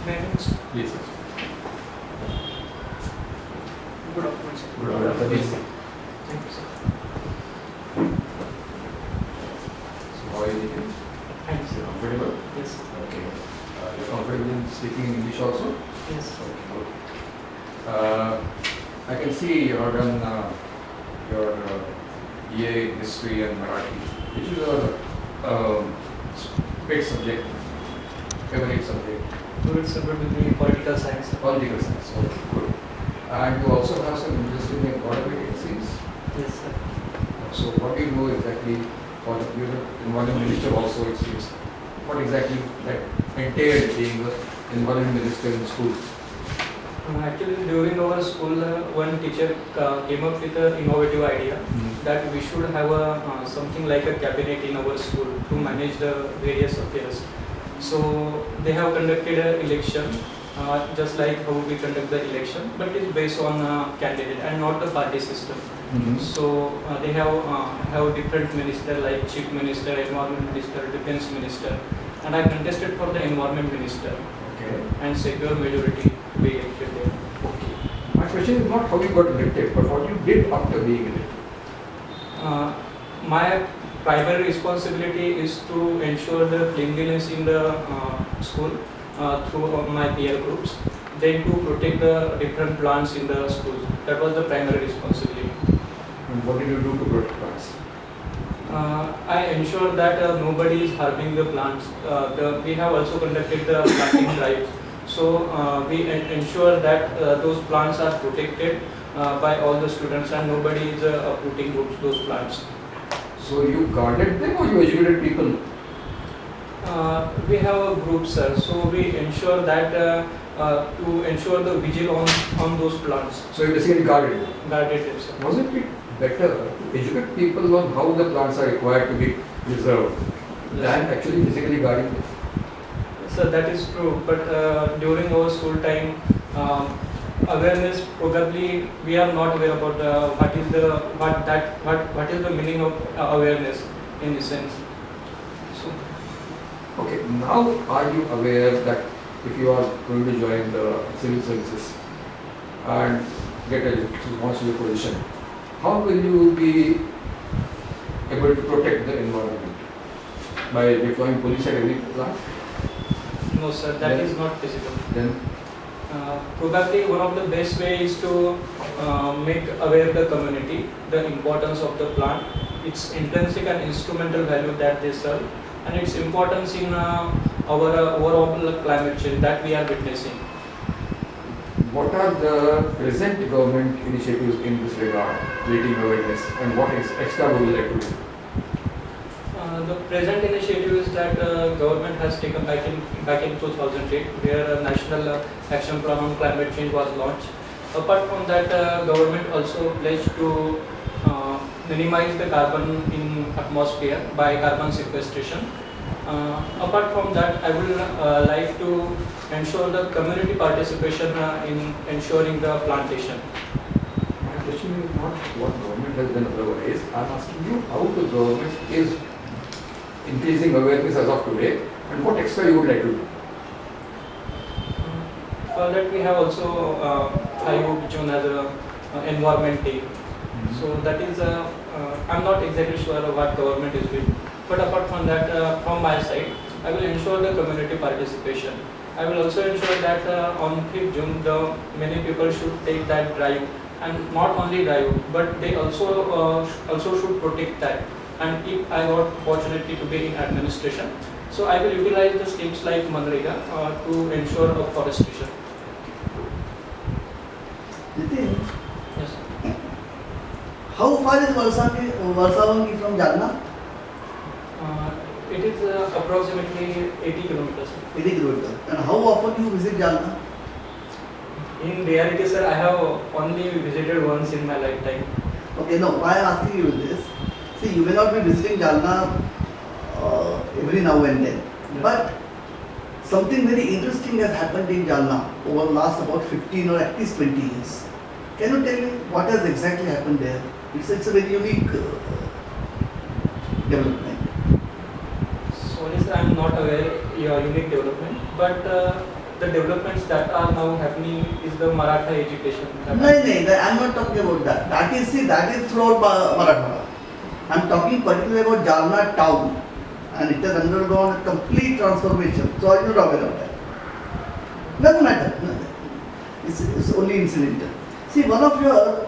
May I next? Yes, yes. Good afternoon, sir. Good afternoon. Thank you, sir. So how are you doing? Thank you, You're sir. comfortable? Yes. Okay. You're comfortable in speaking in English also? Yes. Okay, good. I can see you have done your BA History and Marathi, which is your big subject, favorite subject. Good, sir. Good with me. Political science. Political science. Okay, good. And you also have some interest in the environment, it seems. Yes, sir. So what do you know exactly for the environment minister also, it seems? What exactly that entailed being the environment minister in school? Actually, during our school, one teacher came up with an innovative idea that we should have something like a cabinet in our school to manage the various affairs. So they have conducted an election, just like how we conduct the election, but it's based on candidate and not a party system. So they have different minister like chief minister, environment minister, defense minister, and I contested for the environment minister. Okay. And secure majority we elected there. Okay. My question is not how you got elected, but what you did after being elected. My primary responsibility is to ensure the cleanliness in the school through my peer groups, then to protect the different plants in the school. That was the primary responsibility. And what did you do to protect plants? I ensure that nobody is harming the plants. We have also conducted the planting drives. So we ensure that those plants are protected by all the students and nobody is uprooting those plants. So you guarded them or you educated people? We have a group, sir. So we ensure that to ensure the vigil on those plants. So you basically guarded them? Guarded them, sir. Wasn't it better to educate people on how the plants are required to be preserved than actually physically guarding them? So that is true, but during our school time, awareness probably we are not aware about what is the meaning of awareness in this sense. So, Okay, now are you aware that if you are going to join the civil services and get a responsible position, how will you be able to protect the environment? By deploying police at every plant? no, sir, that is not feasible. Then Probably one of the best way is to make aware the community the importance of the plant, its intrinsic and instrumental value that they serve, and its importance in our overall climate change that we are witnessing. what are the present government initiatives in this regard, creating awareness, and what extra would you like to do? The present initiative is that government has taken back in 2008, where a national action plan on climate change was launched. Apart from that, government also pledged to minimize the carbon in atmosphere by carbon sequestration. Apart from that, I would like to ensure the community participation in ensuring the plantation. My question is not what government has done otherwise. I am asking you how the government is increasing awareness as of today and what extra you would like to do. For that we have also June as a environment day. So that is I'm not exactly sure what government is doing, but apart from that, from my side, I will ensure the community participation. I will also ensure that on 5th June, many people should take that drive, and not only drive, but they also should protect that. And if I got opportunity to be in administration, so I will utilize the schemes like Manrega to ensure afforestation. Nitin, Yes. how far is Varsavangi from Jalna? It is approximately 80 kilometers. 80 kilometers. And how often you visit Jalna? In reality, sir, I have only visited once in my lifetime. Okay, no, why I am asking you this? See, you may not be visiting Jalna every now and then, but something very interesting has happened in Jalna over the last about 15 or at least 20 years. Can you tell me what has exactly happened there? It's a very unique development. Sorry, sir, I am not aware your unique development, but the developments that are now happening is the Maratha education. No, I am not talking about that. That is throughout Marathwada. I am talking particularly about Jalna town, and it has undergone a complete transformation. So I will not talk about that. Doesn't matter. It's only incidental. See, one of your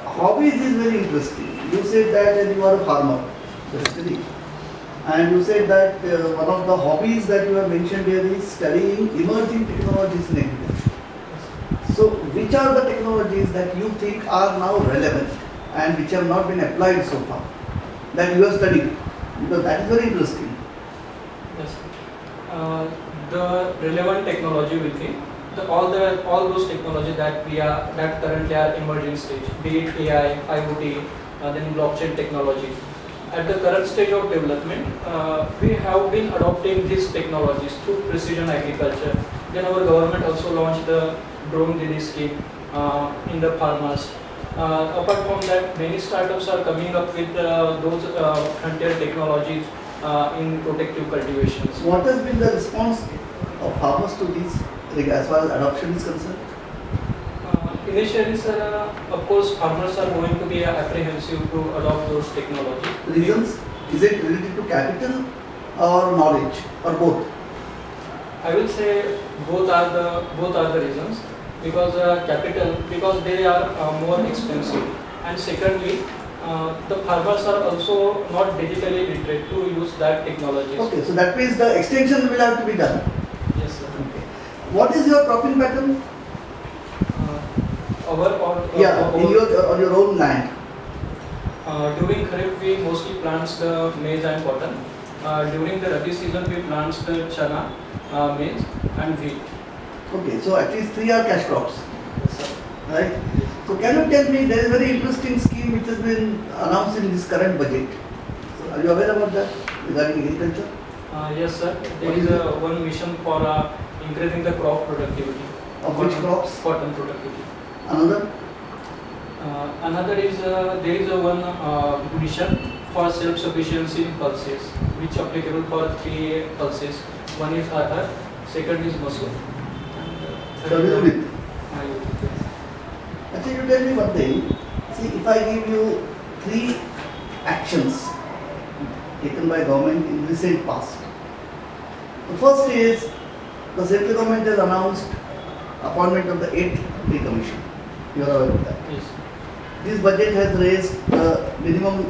hobbies is very interesting. You said that you are a farmer, basically. And you said that one of the hobbies that you have mentioned here is studying emerging technologies in agriculture. So, which are the technologies that you think are now relevant and which have not been applied so far that you have studied? Because that is very interesting. Yes. The relevant technology will be all those technologies that currently are emerging stage, be it AI, IoT, then blockchain technology. At the current stage of development, we have been adopting these technologies through precision agriculture. Then our government also launched the drone Didi scheme in the farmers. Apart from that, many startups are coming up with those frontier technologies in protective cultivations. What has been the response of farmers to these as far as adoption is concerned? Initially, sir, of course, farmers are going to be apprehensive to adopt those technologies. Reasons? Is it related to capital or knowledge or both? I will say both are the reasons, because because they are more expensive, and secondly, the farmers are also not digitally literate to use that technology. Okay, so that means the extension will have to be done. Yes, sir. Okay. What is your cropping pattern? On your own land. During Kharif we mostly plant the maize and cotton. During the Rabi season we plant the chana, maize and wheat. Okay, so at least 3 are cash crops. Yes, sir. Right? So can you tell me, there is a very interesting scheme which has been announced in this current budget. So are you aware about that regarding agriculture? Yes, sir. There is one mission for increasing the crop productivity. Of which crops? Cotton productivity. Another? Another is there is one mission for self-sufficiency in pulses, which applicable for 3 pulses. One is arhar, second is masoor, and So third with. is Actually, you tell me one thing. See, if I give you 3 actions taken by government in recent past. The first is the central government has announced appointment of the 8th pay commission. You are aware of that. Yes. This budget has raised the minimum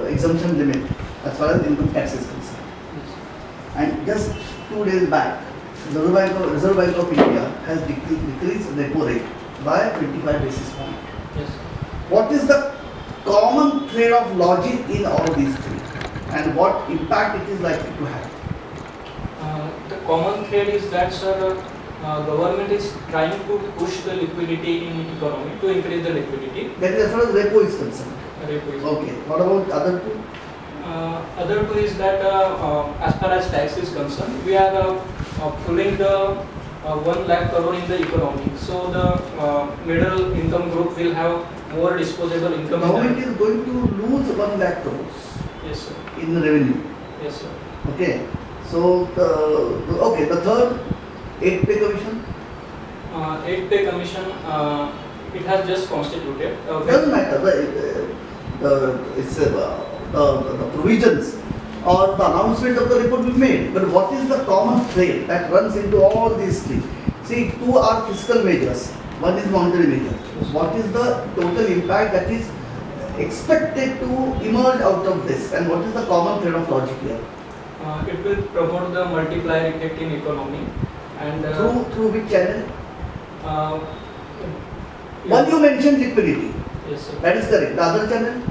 exemption limit as far as income tax is concerned. Yes. And just 2 days back, the Reserve Bank of India has decreased repo rate by 25 basis points. Yes. What is the common thread of logic in all these 3 and what impact it is likely to have? The common thread is that, sir, government is trying to push the liquidity in economy to increase the liquidity. That is as far as repo is concerned. Repo is- Okay. What about other 2? Other two is that as far as tax is concerned, we are pulling the 1 lakh crore in the economy. So the middle income group will have more disposable income. Government is going to lose 1 lakh crores Yes, sir. in the revenue. Yes, sir. Okay. So the third 8th pay commission. 8th pay commission, it has just constituted. Doesn't matter. The provisions or the announcement of the report will be made. But what is the common thread that runs into all these 3? See, 2 are fiscal measures. One is monetary measure. What is the total impact that is expected to emerge out of this? And what is the common thread of logic here? It will promote the multiplier effect in economy. And Through which channel? yeah. One you mentioned liquidity. Yes, sir. That is correct. The other channel?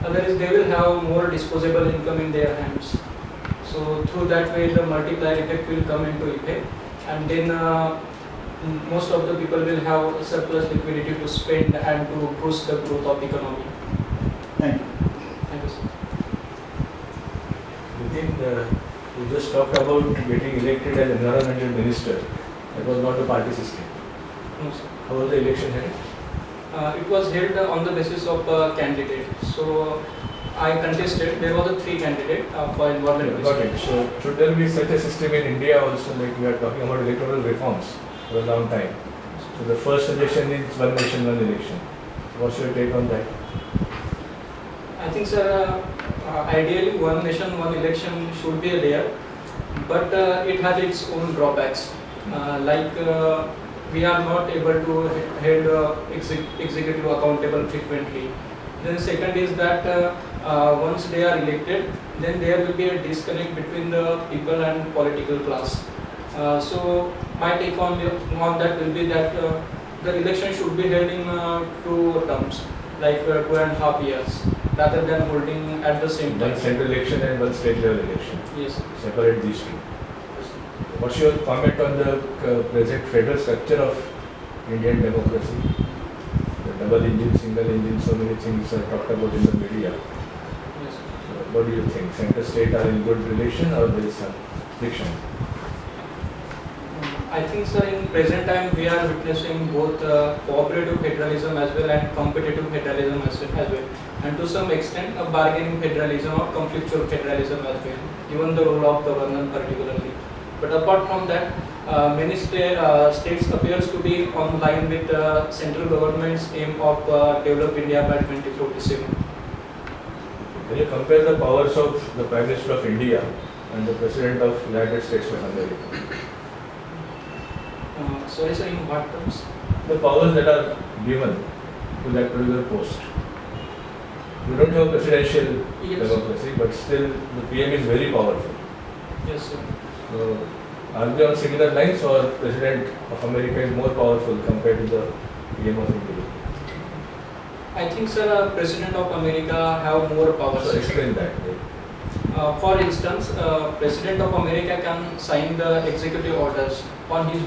Other is they will have more disposable income in their hands. So through that way the multiplier effect will come into effect, and then most of the people will have surplus liquidity to spend and to boost the growth of economy. Thank you. Thank you, sir. Nitin, you just talked about getting elected as environmental minister. That was not a party system. No, sir. How was the election held? It was held on the basis of a candidate. So I contested. There was a 3 candidate for environment Got minister. it. So should there be such a system in India also, like we are talking about electoral reforms for a long time. So the first suggestion is one nation, one election. What's your take on that? I think, sir, ideally one nation, one election should be there, but it has its own drawbacks. We are not able to hold executive accountable frequently. Then second is that once they are elected, then there will be a disconnect between the people and political class. So my take on that will be that the election should be held in 2 terms, like 2.5 years, rather than holding at the same time. One central election and one state level election. Yes. Separate these two. What's your comment on the present federal structure of Indian democracy? The double engine, single engine, so many things are talked about in the media. Yes. So what do you think? Center state are in good relation or there is some friction? I think, sir, in present time we are witnessing both cooperative federalism as well and competitive federalism as well, and to some extent a bargaining federalism or conflictual federalism as well, given the role of governor particularly. But apart from that, many states appears to be on line with central government's aim of develop India by 2047. Can you compare the powers of the Prime Minister of India and the President of United States of America? Sorry, sir, in what terms? The powers that are given to that particular post. We don't have presidential Yes. democracy, but still the PM is very powerful. Yes, sir. So, are they on similar lines or President of America is more powerful compared to the PM of India? I think, sir, President of America have more powers. So explain that. For instance, President of America can sign the executive orders on his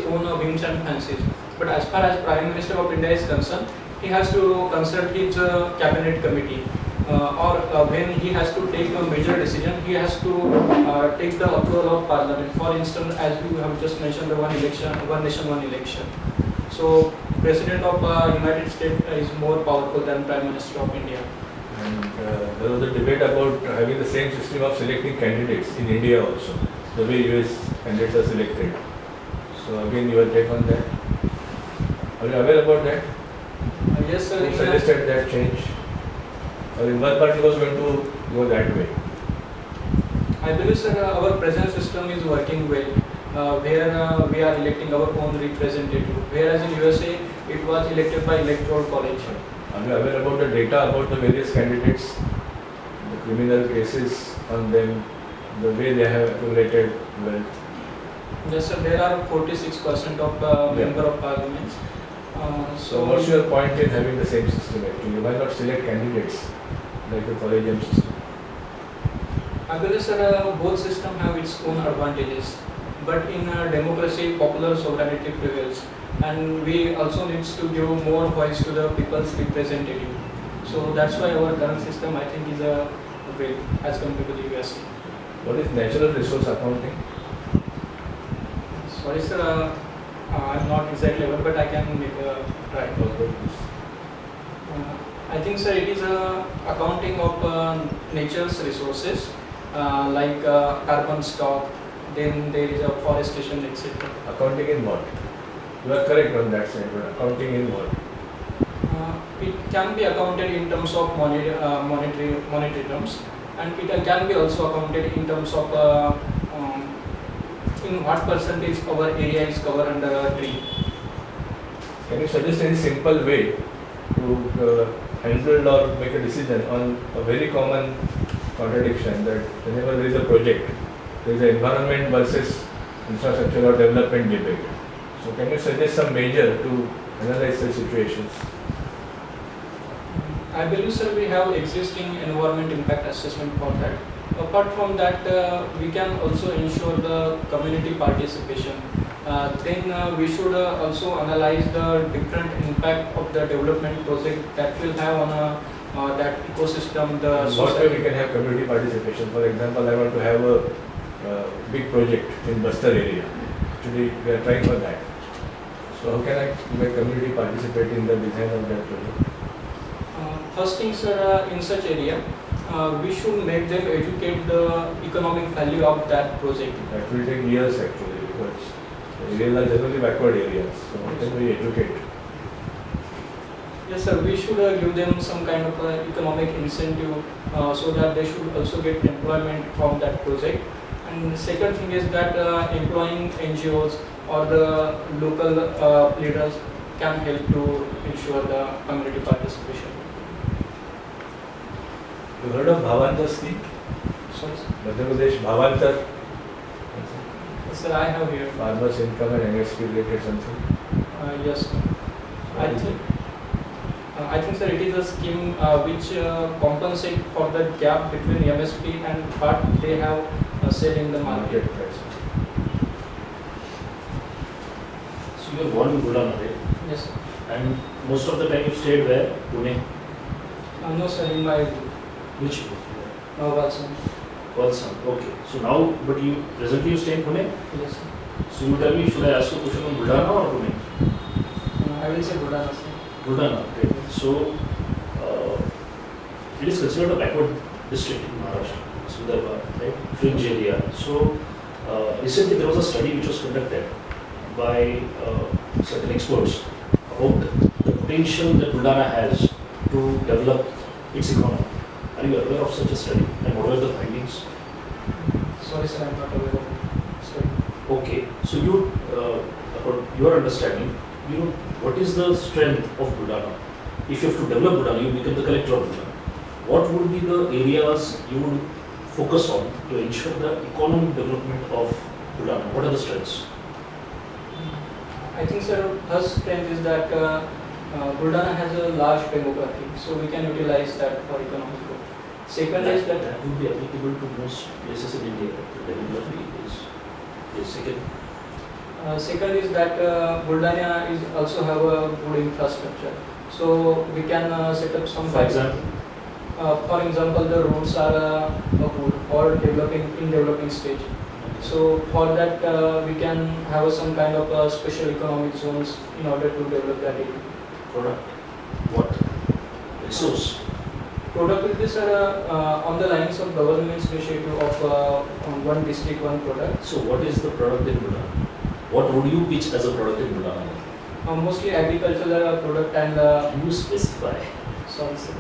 own whims and fancies. But as far as Prime Minister of India is concerned, he has to consult his cabinet committee, or when he has to take a major decision, he has to take the approval of Parliament. For instance, as you have just mentioned, the one nation, one election. So, President of United States is more powerful than Prime Minister of India. And there was a debate about having the same system of selecting candidates in India also, the way US candidates are selected. So again, your take on that? Are you aware about that? Yes, sir. Who suggested that change? Or in one party was going to go that way? I believe, sir, our present system is working well, where we are electing our own representative, whereas in USA it was elected by Electoral College. Are you aware about the data about the various candidates, the criminal cases on them, the way they have accumulated wealth? Yes, sir, there are 46% of member of parliaments. So what's your point in having the same system actually? Why not select candidates like the collegium system? I believe, sir, both systems have its own advantages, but in a democracy, popular sovereignty prevails, and we also need to give more voice to the people's representative. So that's why our current system, I think, is a way as compared to the USA. What is natural resource accounting? Sorry, sir, I'm not exactly aware, but I can make a try. I think, sir, it is a accounting of nature's resources, like carbon stock, then there is a forestation, etc. Accounting in what? You are correct on that side, but accounting in what? It can be accounted in terms of monetary terms, and it can be also accounted in terms of in what percentage our area is covered under a tree. Can you suggest any simple way to handle or make a decision on a very common contradiction that whenever there is a project, there is an environment versus infrastructure or development debate? So can you suggest some measure to analyze such situations? I believe, sir, we have existing environment impact assessment for that. Apart from that, we can also ensure the community participation. Then we should also analyze the different impact of the development project that will have on that ecosystem. The In what way society. we can have community participation? For example, I want to have a big project in Bastar area. Actually, we are trying for that. So how can I make community participate in the design of that project? First thing, sir, in such area, we should make them educate the economic value of that project. That will take years actually, because areas are generally backward areas, so how can we educate? Yes, sir. We should give them some kind of economic incentive so that they should also get employment from that project. And the second thing is that employing NGOs or the local leaders can help to ensure the community participation. You heard of Bhavantar scheme? Sorry, sir. Madhya Pradesh Bhavantar? Yes, sir, I have here. Farmers income and MSP related something? Yes, sir. I think, sir, it is a scheme which compensate for the gap between MSP and what they have sell in the market. Market price. So you are born in Budana, right? Yes, sir. And most of the time you stayed where? Pune? No, sir, in my Which? Watson. Walsam. Okay. So now, but you presently you stay in Pune? Yes, sir. So you tell me, should I ask you a question on Budana or Pune? I will say Budana, sir. Budana. Okay. So it is considered a backward district in Maharashtra, Vidarbha, right? Fringe area. So recently there was a study which was conducted by certain experts about the potential that Budana has to develop its economy. Are you aware of such a study and what were the findings? Sorry, sir, I am not aware of it. Sorry. Okay, so you, according to your understanding, you know what is the strength of Budana? If you have to develop Budana, you become the collector of Budana. What would be the areas you would focus on to ensure the economic development of Budana? What are the strengths? I think, sir, first strength is that Budana has a large demography, so we can utilize that for economic growth. Second is that that would be applicable to most places in India. The demography is second. second is that Budana is also have a good infrastructure, so we can set up some. For example, for example, the roads are good or developing stage. So for that, we can have some kind of special economic zones in order to develop that area. product, what? Resource. Product will be, sir, on the lines of government's initiative of one district, one product. So what is the product in Budana? What would you pitch as a product in Budana? Mostly agricultural product and Can you specify? sorry, sir.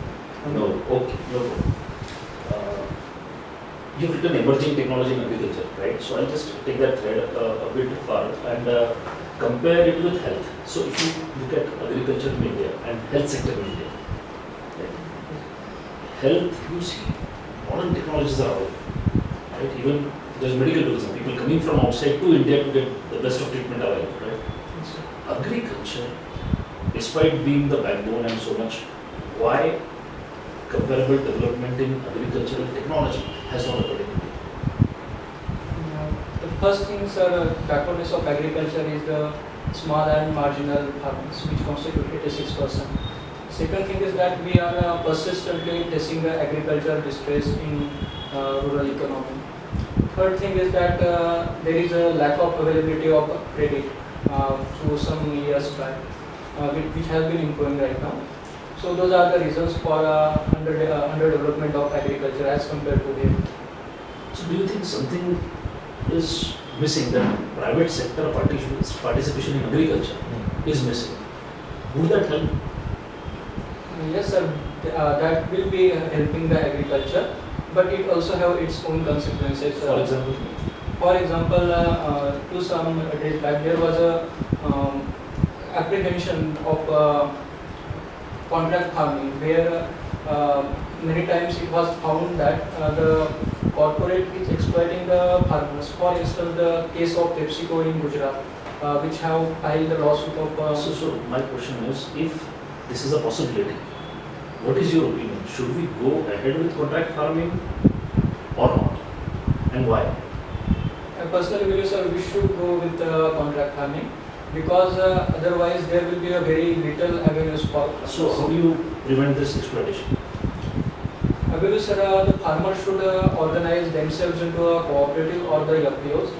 No, okay, no problem. You've written emerging technology in agriculture, right? So I'll just take that thread a bit far and compare it with health. So if you look at agriculture in India and health sector in India, right? Health, you see, modern technologies are available, right? Even there's medical tourism, people coming from outside to India to get the best of treatment available, right? Agriculture, despite being the backbone and so much, why comparable development in agricultural technology has not occurred in India? The first thing, sir, backwardness of agriculture is the small and marginal farmers, which constitute 86%. Second thing is that we are persistently facing the agricultural distress in rural economy. Third thing is that there is a lack of availability of credit through some years back, which has been improving right now. So those are the reasons for underdevelopment of agriculture as compared to the. So do you think something is missing, that private sector participation in agriculture is missing? Would that help? Yes, sir. That will be helping the agriculture, but it also have its own consequences. For example? For example, to some days back, there was a apprehension of contract farming, where many times it was found that the corporate is exploiting the farmers. For instance, the case of PepsiCo in Gujarat, which have filed the lawsuit of. So my question is, if this is a possibility, what is your opinion? Should we go ahead with contract farming or not? And why? I personally believe, sir, we should go with contract farming, because otherwise there will be a very little avenues for. So how do you prevent this exploitation? I believe, sir, the farmers should organize themselves into a cooperative or the FPOs,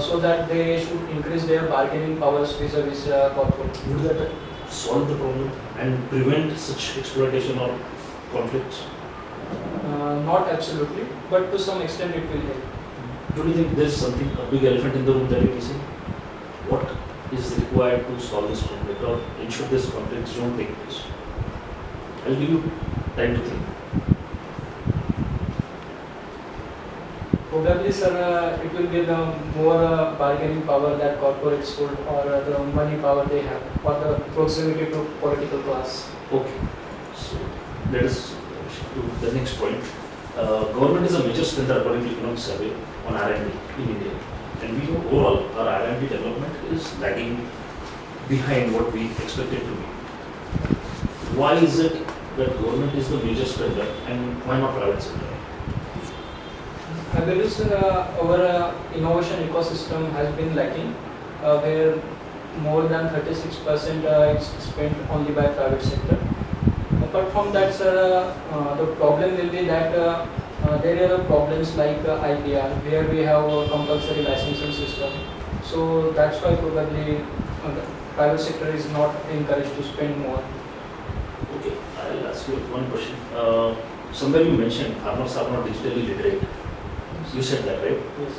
so that they should increase their bargaining powers vis-a-vis corporate. Would that solve the problem and prevent such exploitation or conflicts? Not absolutely, but to some extent it will help. Don't you think there's something, a big elephant in the room that you're missing? What is required to solve this conflict or ensure this conflicts don't take place? I'll give you time to think. Probably, sir, it will give them more bargaining power that corporates hold, or the money power they have, or the proximity to political class. Okay, so let us shift to the next point. Government is a major spender according to economic survey on R&D in India, and we know overall our R&D development is lagging behind what we expected to be. Why is it that government is the major spender and why not private sector? I believe, sir, our innovation ecosystem has been lacking, where more than 36% is spent only by private sector. Apart from that, sir, the problem will be that there are problems like IPR, where we have a compulsory licensing system. So that's why probably the private sector is not encouraged to spend more. Okay, I'll ask you one question. Somewhere you mentioned farmers are not digitally literate. You said that, right? Yes.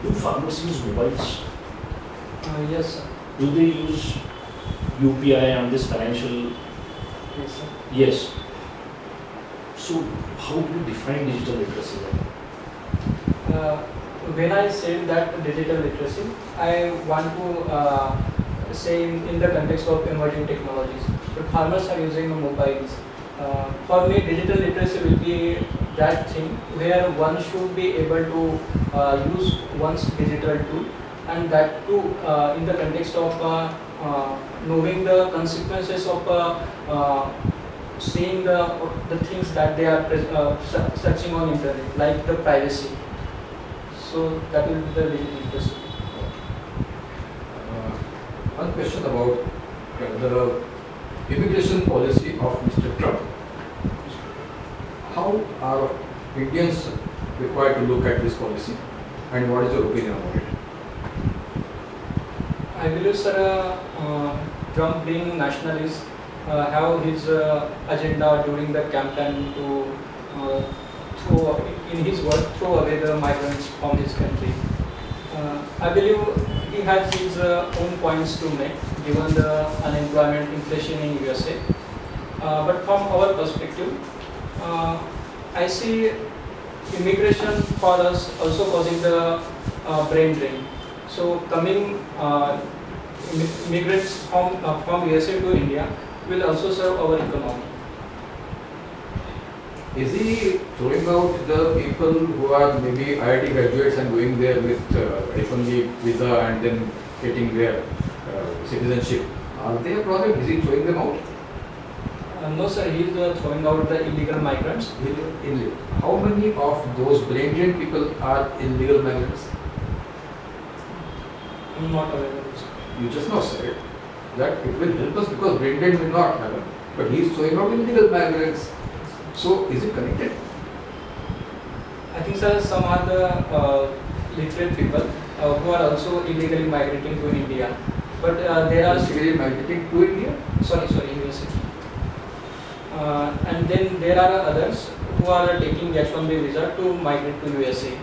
Do farmers use mobiles? Yes, sir. Do they use UPI on this financial? Yes, sir. Yes. So how do you define digital literacy then? When I said that digital literacy, I want to say in the context of emerging technologies. But farmers are using mobiles. For me, digital literacy will be that thing where one should be able to use one's digital tool, and that too in the context of knowing the consequences of seeing the things that they are searching on internet, like the privacy. So that will be the digital literacy. One question about the immigration policy of Mr. Trump. How are Indians required to look at this policy, and what is your opinion about it? I believe, sir, Trump being nationalist have his agenda during the campaign to throw, in his word, throw away the migrants from his country. I believe he has his own points to make given the unemployment inflation in USA. But from our perspective, I see immigration for us also causing the brain drain. So coming immigrants from USA to India will also serve our economy. Is he throwing out the people who are maybe IIT graduates and going there with H1B visa and then getting their citizenship? Are they a problem? Is he throwing them out? No, sir, he is throwing out the illegal migrants. How many of those brain drain people are illegal migrants? I'm not aware of this. You just now said that it will help us because brain drain will not happen. But he is throwing out illegal migrants. So is it connected? I think, sir, some are the literate people who are also illegally migrating to India. But there are Illegally migrating to India? sorry, USA. And then there are others who are taking H1B visa to migrate to USA.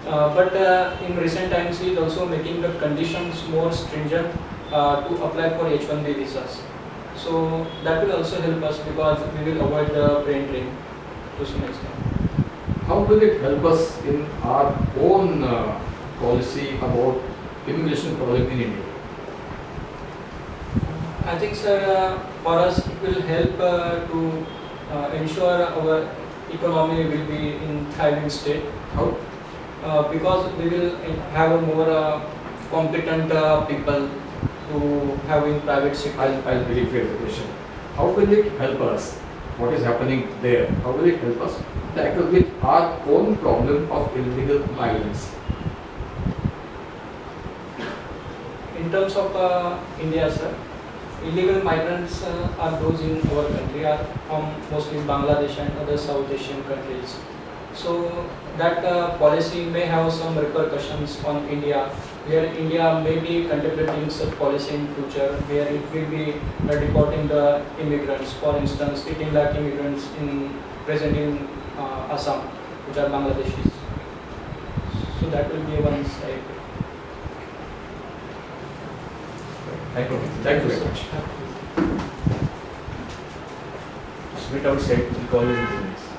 But in recent times, he is also making the conditions more stringent to apply for H1B visas. So that will also help us because we will avoid the brain drain to some extent. How will it help us in our own policy about immigration problem in India? I think, sir, for us it will help to ensure our economy will be in thriving state. How? Because we will have a more competent people to have in private sector. I'll rephrase the question. How will it help us? What is happening there? How will it help us tackle with our own problem of illegal migrants? In terms of India, sir, illegal migrants are those in our country are from mostly Bangladesh and other South Asian countries. So that policy may have some repercussions on India, where India may be contemplating such policy in future, where it will be deporting the immigrants. For instance, 18 lakh immigrants present in Assam, which are Bangladeshis. So that will be one side. Thank you. Thank you very much. Submit outside, we'll call you in 2 minutes.